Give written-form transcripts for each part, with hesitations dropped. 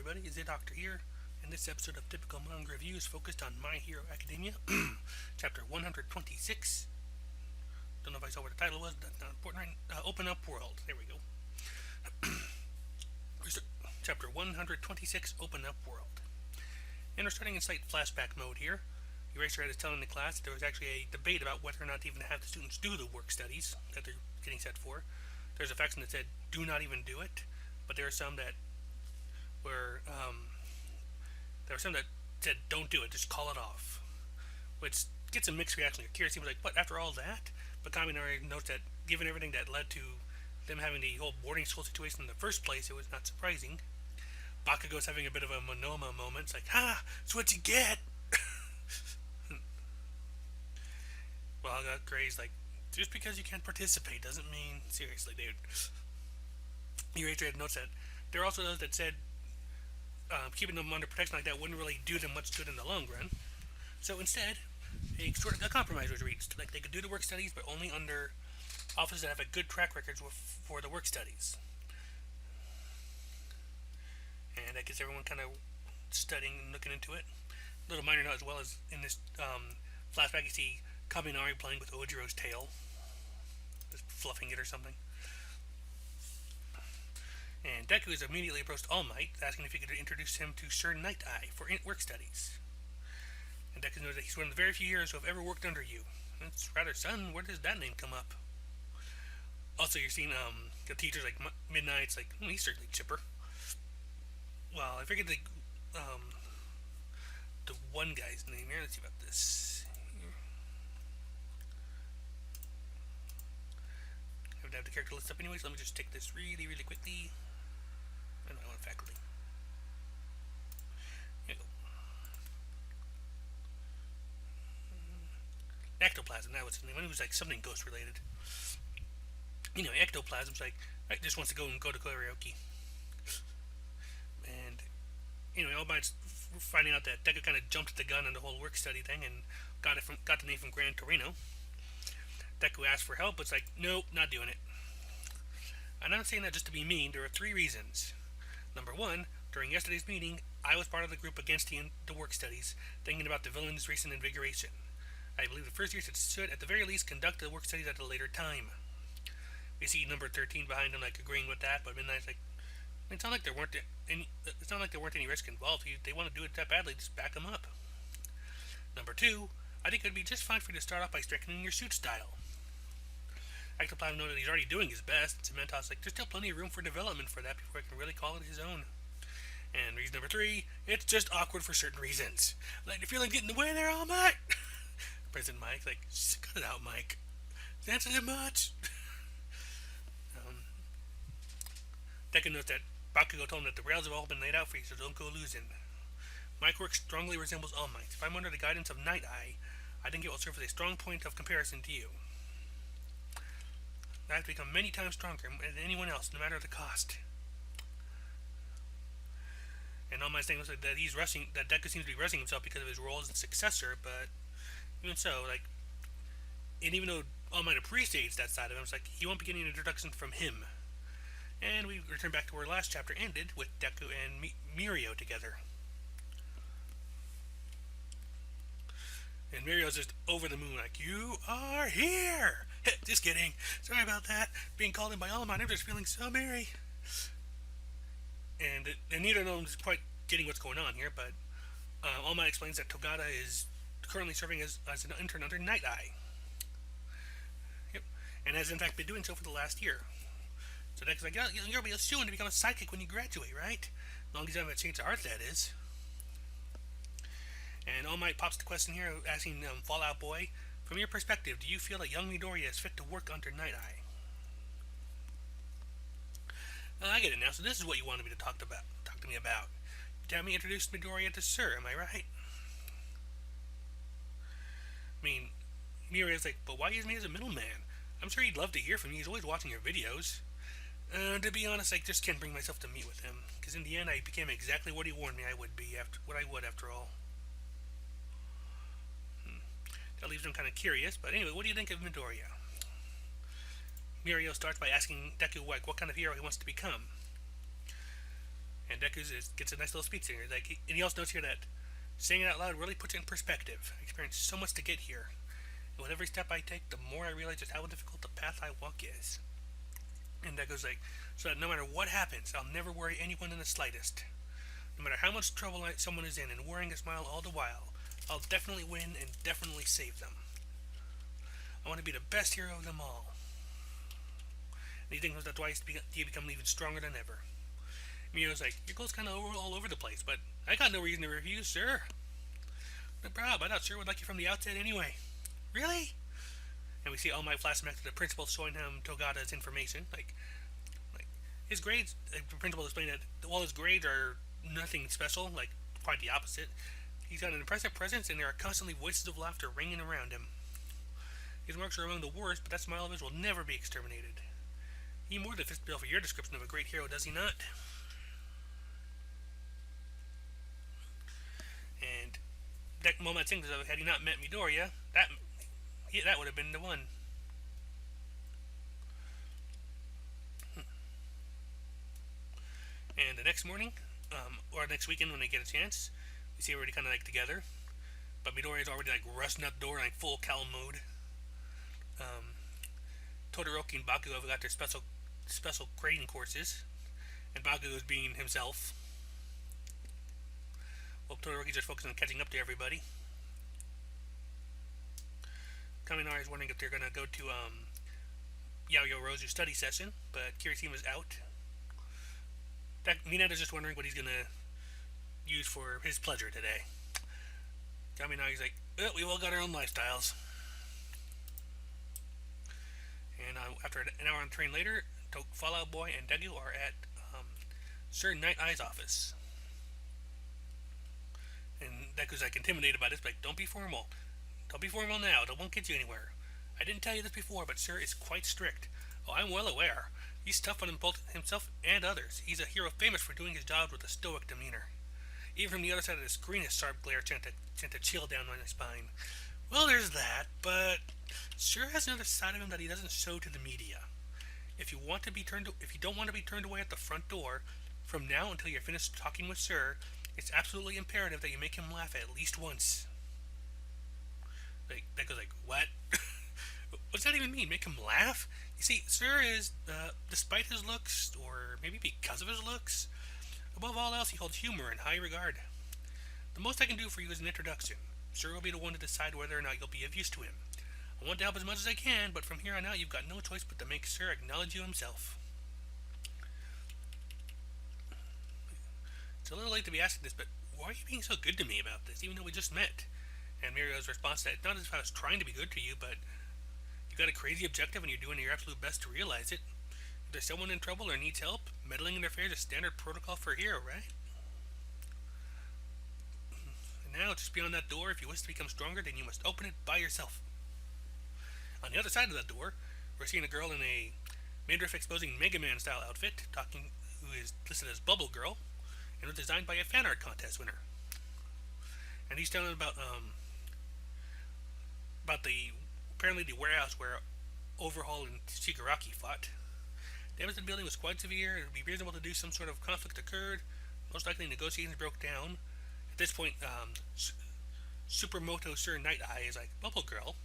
everybody, it's Zeidoktor here, and this episode of Typical Manga Review is focused on My Hero Academia, chapter 126. Don't know if I saw what the title was, but that's not important, right? Open Up World, there we go. Chapter 126, Open Up World. And we're starting in slight flashback mode here. Eraserhead is telling the class that there was actually a debate about whether or not to even have the students do the work studies that they're getting set for. There's a faction that said, do not even do it, but there are some that said, don't do it, just call it off. Which gets a mixed reaction. Kira seems like, what, after all that? But Kaminari notes that, given everything that led to them having the whole boarding school situation in the first place, it was not surprising. Bakugo's having a bit of a Monoma moment. It's like, ha, that's what you get! Well, Gray's like, just because you can't participate doesn't mean, seriously, dude. Eraserhead notes that there are also those that said keeping them under protection like that wouldn't really do them much good in the long run. So instead, a compromise was reached. Like, they could do the work studies, but only under offices that have a good track record for the work studies. And that gets everyone kind of studying and looking into it. A little minor note as well as in this flashback, you see Kaminari playing with Ojiro's tail, just fluffing it or something. And Deku is immediately approached All Might, asking if he could introduce him to Sir Night Eye for work studies. And Deku knows that he's one of the very few heroes who have ever worked under you. It's rather sudden. Where does that name come up? Also, you're seeing the teachers like Midnight's like, he's certainly chipper. Well, I forget the one guy's name here. Let's see about this. I would have the character list up anyway, so let me just take this really quickly. I want faculty. Here we go. Ectoplasm, that was his name. He was like something ghost related. Anyway, Ectoplasm's like, just wants to go to karaoke. And anyway, All Might's finding out that Deku kind of jumped the gun on the whole work study thing and got the name from Gran Torino. Deku asked for help, but it's like, nope, not doing it. I'm not saying that just to be mean. There are 3 reasons. Number 1, during yesterday's meeting, I was part of the group against the work studies, thinking about the villain's recent invigoration. I believe the first year should, at the very least, conduct the work studies at a later time. We see number 13 behind him, like, agreeing with that, but Midnight's like, it's not like there weren't any risk involved. If they want to do it that badly, just back them up. Number 2, I think it would be just fine for you to start off by strengthening your suit style. Ectoplasm knows that he's already doing his best. Cementos like, there's still plenty of room for development for that before I can really call it his own. And reason number 3, it's just awkward for certain reasons. Like, you feel like getting in the way there, All Might? President Mike, like, cut it out, Mike. That's too much. Deku notes that Bakugo told him that the rails have all been laid out for you, so don't go losing. Mike work strongly resembles All Might. If I'm under the guidance of Night Eye, I think it will serve as a strong point of comparison to you. I have to become many times stronger than anyone else, no matter the cost. And All Might's saying that that Deku seems to be rushing himself because of his role as a successor, but even so, like, and even though All Might appreciates that side of him, it's like he won't be getting an introduction from him. And we return back to where last chapter ended, with Deku and Mirio together. And Mirio's just over the moon, like, you are here! Just kidding. Sorry about that. Being called in by All Might, I'm just feeling so merry. And neither of them is quite getting what's going on here, but All Might explains that Togata is currently serving as an intern under Night Eye. Yep. And has in fact been doing so for the last year. So Deku's like, you'll be soon to become a psychic when you graduate, right? As long as you haven't changed the art, that is. And All Might pops the question here, asking Fallout Boy, from your perspective, do you feel that young Midoriya is fit to work under Night Eye? I get it now. So this is what you wanted me to talk to me about. You had me introduce Midoriya to Sir, am I right? I mean, Midoriya's like, but why use me as a middleman? I'm sure he'd love to hear from you. He's always watching your videos. To be honest, I just can't bring myself to meet with him, because in the end, I became exactly what he warned me I would be. After all. That leaves him kind of curious, but anyway, what do you think of Midoriya? Mirio starts by asking Deku what kind of hero he wants to become. And gets a nice little speech here. And he also notes here that saying it out loud really puts it in perspective. I experienced so much to get here. And with every step I take, the more I realize just how difficult the path I walk is. And Deku's like, so that no matter what happens, I'll never worry anyone in the slightest. No matter how much trouble someone is in and wearing a smile all the while, I'll definitely win and definitely save them. I want to be the best hero of them all. And he thinks that's why he become even stronger than ever. Miyo's like, your goal's kind of all over the place, but I got no reason to refuse, sir. No problem, I thought sir would like you from the outset anyway. Really? And we see All Might flash back to the principal showing him Togata's information. Like his grades, the principal explained that while his grades are nothing special, like quite the opposite, he's got an impressive presence and there are constantly voices of laughter ringing around him. His marks are among the worst, but that smile of his will never be exterminated. He more than fits the bill for your description of a great hero, does he not? And that moment thinks of, had he not met Midoriya, that would have been the one. And the next morning, or next weekend when they get a chance, we see everybody kind of like together. But Midoriya's already like rushing out the door in like full cowl mode. Um, Todoroki and Bakugo have got their special grading courses, and Bakugo is being himself. Well, Todoroki's just focusing on catching up to everybody. Kaminari is wondering if they're gonna go to Yaoyo Rozu's study session, but Kirishima's out. Minato's just wondering what he's gonna use for his pleasure today. Kaminari's like, we all got our own lifestyles. And after an hour on the train later, Fallout Boy and Deku are at Sir Night Eye's office. And Deku's like intimidated by this, but like, don't be formal. Don't be formal now, that won't get you anywhere. I didn't tell you this before, but Sir is quite strict. Oh, I'm well aware. He's tough on both himself and others. He's a hero famous for doing his job with a stoic demeanor. Even from the other side of the screen, his sharp glare sent a chill down my spine. Well, there's that, but Sir has another side of him that he doesn't show to the media. If you don't want to be turned away at the front door, from now until you're finished talking with Sir, it's absolutely imperative that you make him laugh at least once. That goes like, what? What does that even mean? Make him laugh? You see, Sir is, despite his looks, or maybe because of his looks, above all else, he holds humor in high regard. The most I can do for you is an introduction. Sir will be the one to decide whether or not you'll be of use to him. I want to help as much as I can, but from here on out, you've got no choice but to make Sir acknowledge you himself. It's a little late to be asking this, but why are you being so good to me about this, even though we just met? And Mirio's response to that, not as if I was trying to be good to you, but you've got a crazy objective and you're doing your absolute best to realize it. If there's someone in trouble or needs help, meddling in their affairs is standard protocol for a hero, right? And now, just beyond that door, if you wish to become stronger, then you must open it by yourself. On the other side of that door, we're seeing a girl in a midriff exposing Mega Man style outfit, who is listed as Bubble Girl, and was designed by a fan art contest winner. And he's telling about apparently the warehouse where Overhaul and Shigaraki fought. Damage to the building was quite severe. It would be reasonable to do some sort of conflict occurred. Most likely negotiations broke down. At this point, Supermoto Sir Night Eye is like, Bubble Girl,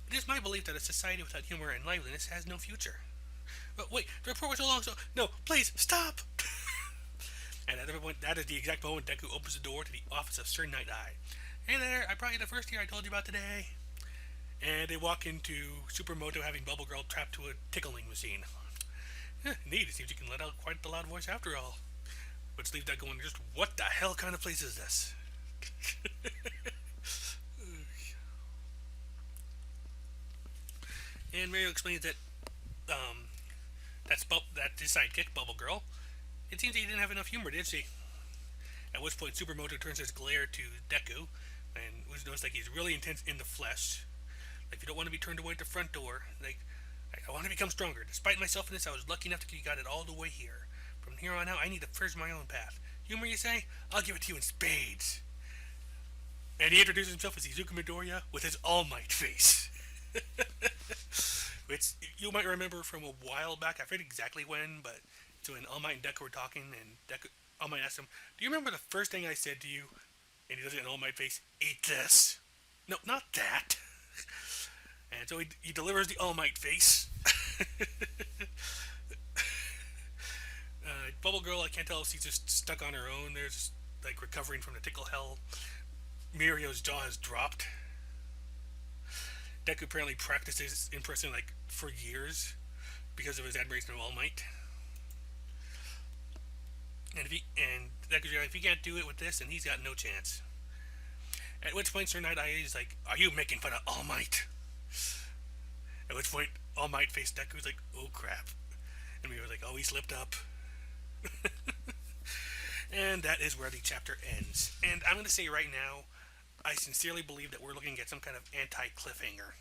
it is my belief that a society without humor and liveliness has no future. But wait, the report was so long, so no, please stop. And at that point, that is the exact moment Deku opens the door to the office of Sir Night Eye. Hey there, I brought you the first year I told you about today. And they walk into Supermoto having Bubble Girl trapped to a tickling machine. Neat, it seems you can let out quite the loud voice after all. Which leaves Deku wondering just what the hell kind of place is this? And Mario explains that that his sidekick, Bubble Girl, it seems he didn't have enough humor, did she? At which point Supermoto turns his glare to Deku, and was noticed like he's really intense in the flesh. Like, you don't want to be turned away at the front door. Like, I want to become stronger. Despite my selfishness, I was lucky enough to get it all the way here. From here on out, I need to forge my own path. Humor, you say? I'll give it to you in spades. And he introduces himself as Izuku Midoriya with his All Might face. Which you might remember from a while back. I forget exactly when, but it's when All Might and Deku were talking, and All Might asks him, "Do you remember the first thing I said to you?" And he does it in All Might face. "Eat this." No, not that. And so he delivers the All Might face. Bubble Girl, I can't tell if she's just stuck on her own. There's like recovering from the tickle hell. Mirio's jaw has dropped. Deku apparently practices in person like for years because of his admiration of All Might. And Deku's like, if he can't do it with this, then he's got no chance. At which point Sir Night Eye is like, "Are you making fun of All Might?" At which point All Might faced Deku's like, "Oh crap," and we were like, "Oh, he slipped up." And that is where the chapter ends. And I'm going to say right now, I sincerely believe that we're looking at some kind of anti-cliffhanger.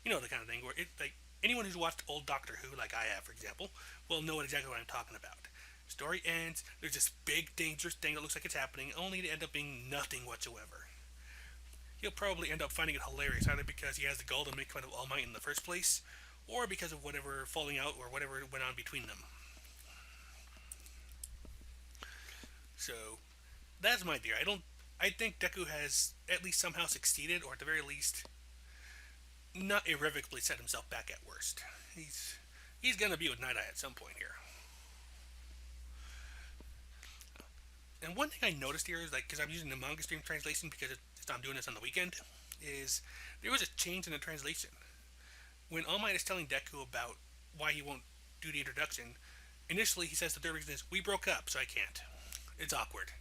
You know, the kind of thing where like anyone who's watched old Doctor Who, like I have, for example, will know exactly what I'm talking about. Story ends. There's this big, dangerous thing that looks like it's happening, only to end up being nothing whatsoever. He'll probably end up finding it hilarious, either because he has the gall to make fun of All Might in the first place, or because of whatever falling out or whatever went on between them. So that's my theory. I think Deku has at least somehow succeeded, or at the very least, not irrevocably set himself back at worst. He's gonna be with Night Eye at some point here. And one thing I noticed here is like, because I'm using the manga stream translation because I'm doing this on the weekend, is there was a change in the translation. When All Might is telling Deku about why he won't do the introduction, initially he says the third reason is, "We broke up, so I can't." It's awkward.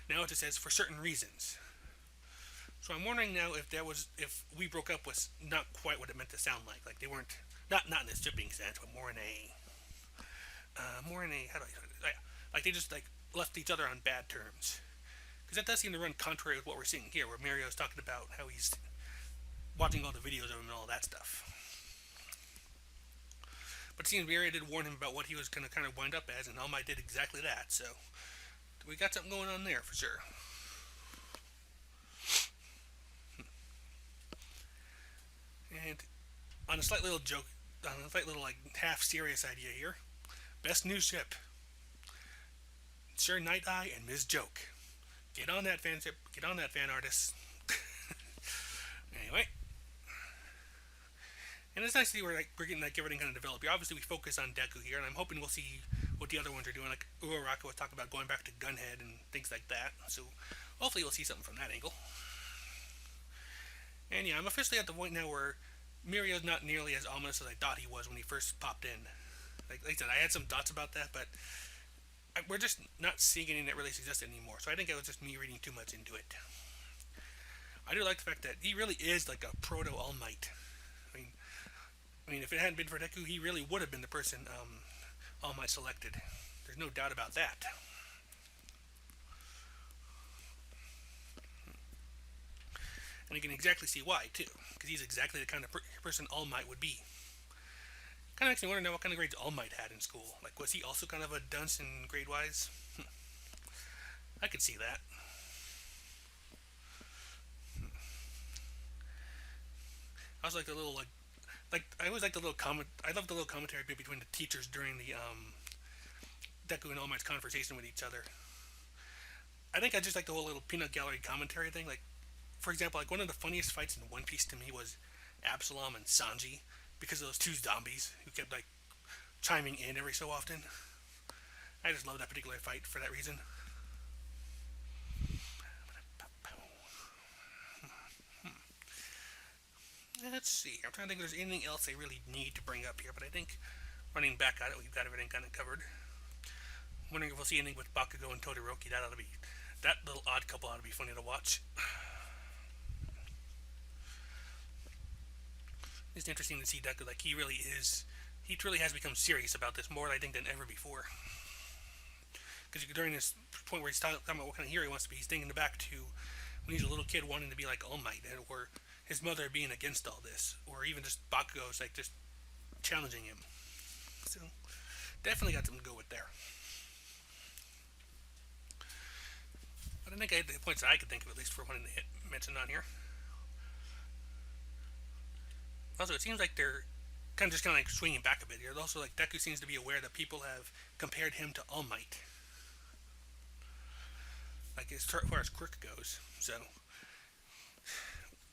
Now it just says, "for certain reasons." So I'm wondering now if "we broke up" was not quite what it meant to sound like. Like they weren't not in a shipping sense, but more in a how do I put it? Like they just like left each other on bad terms. Because that does seem to run contrary with what we're seeing here, where Mario's talking about how he's watching all the videos of him and all that stuff. But it seems Mario did warn him about what he was going to kind of wind up as, and All Might did exactly that. So we got something going on there for sure. And on a slight little joke, on a slight little like half serious idea here, best new ship, Sir Night Eye and Ms. Joke. Get on that fanship. Get on that fan artist. Anyway, and it's nice to see where like we're getting like everything kind of developed. Obviously, we focus on Deku here, and I'm hoping we'll see what the other ones are doing. Like Uraraka was talking about going back to Gunhead and things like that. So hopefully, we'll see something from that angle. And yeah, I'm officially at the point now where Mirio's not nearly as ominous as I thought he was when he first popped in. Like I said, I had some thoughts about that, but we're just not seeing anything that really suggests it anymore. So I think it was just me reading too much into it. I do like the fact that he really is like a proto All Might. I mean, if it hadn't been for Deku, he really would have been the person All Might selected. There's no doubt about that. And you can exactly see why, too. Because he's exactly the kind of person All Might would be. Kind of makes me wonder now what kind of grades All Might had in school. Like, was he also kind of a dunce in grade-wise? I could see that. I was like the little, like I always like the little comment. I love the little commentary between the teachers during the Deku and All Might's conversation with each other. I think I just like the whole little peanut gallery commentary thing. Like, for example, like one of the funniest fights in One Piece to me was Absalom and Sanji, because of those two zombies who kept like chiming in every so often. I just love that particular fight for that reason. Let's see. I'm trying to think if there's anything else I really need to bring up here, but I think running back at it, we've got everything kind of covered. I'm wondering if we'll see anything with Bakugo and Todoroki. That little odd couple ought to be funny to watch. It's interesting to see Deku, like he really has become serious about this more, I think, than ever before. Because during this point where he's talking about what kind of hero he wants to be, he's thinking back to when he's a little kid wanting to be like All Might, or his mother being against all this, or even just Bakugo's like just challenging him. So definitely got something to go with there. But I think I had the points that I could think of at least for wanting to mention on here. Also, it seems like they're kind of like swinging back a bit here. Also, like Deku seems to be aware that people have compared him to All Might. like as far as quirk goes. So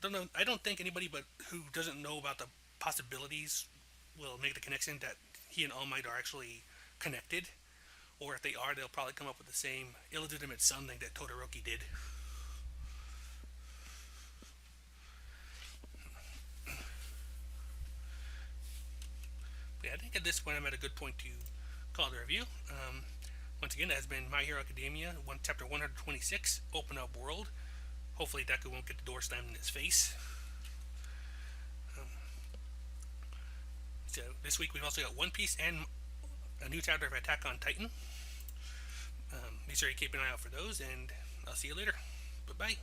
don't know. I don't think anybody but who doesn't know about the possibilities will make the connection that he and All Might are actually connected. Or if they are, they'll probably come up with the same illegitimate son thing that Todoroki did. But yeah, I think at this point I'm at a good point to call the review. Once again, that has been My Hero Academia, chapter 126, Open Up World. Hopefully Deku won't get the door slammed in his face. So this week we've also got One Piece and a new chapter of Attack on Titan. Be sure you keep an eye out for those, and I'll see you later. Bye-bye.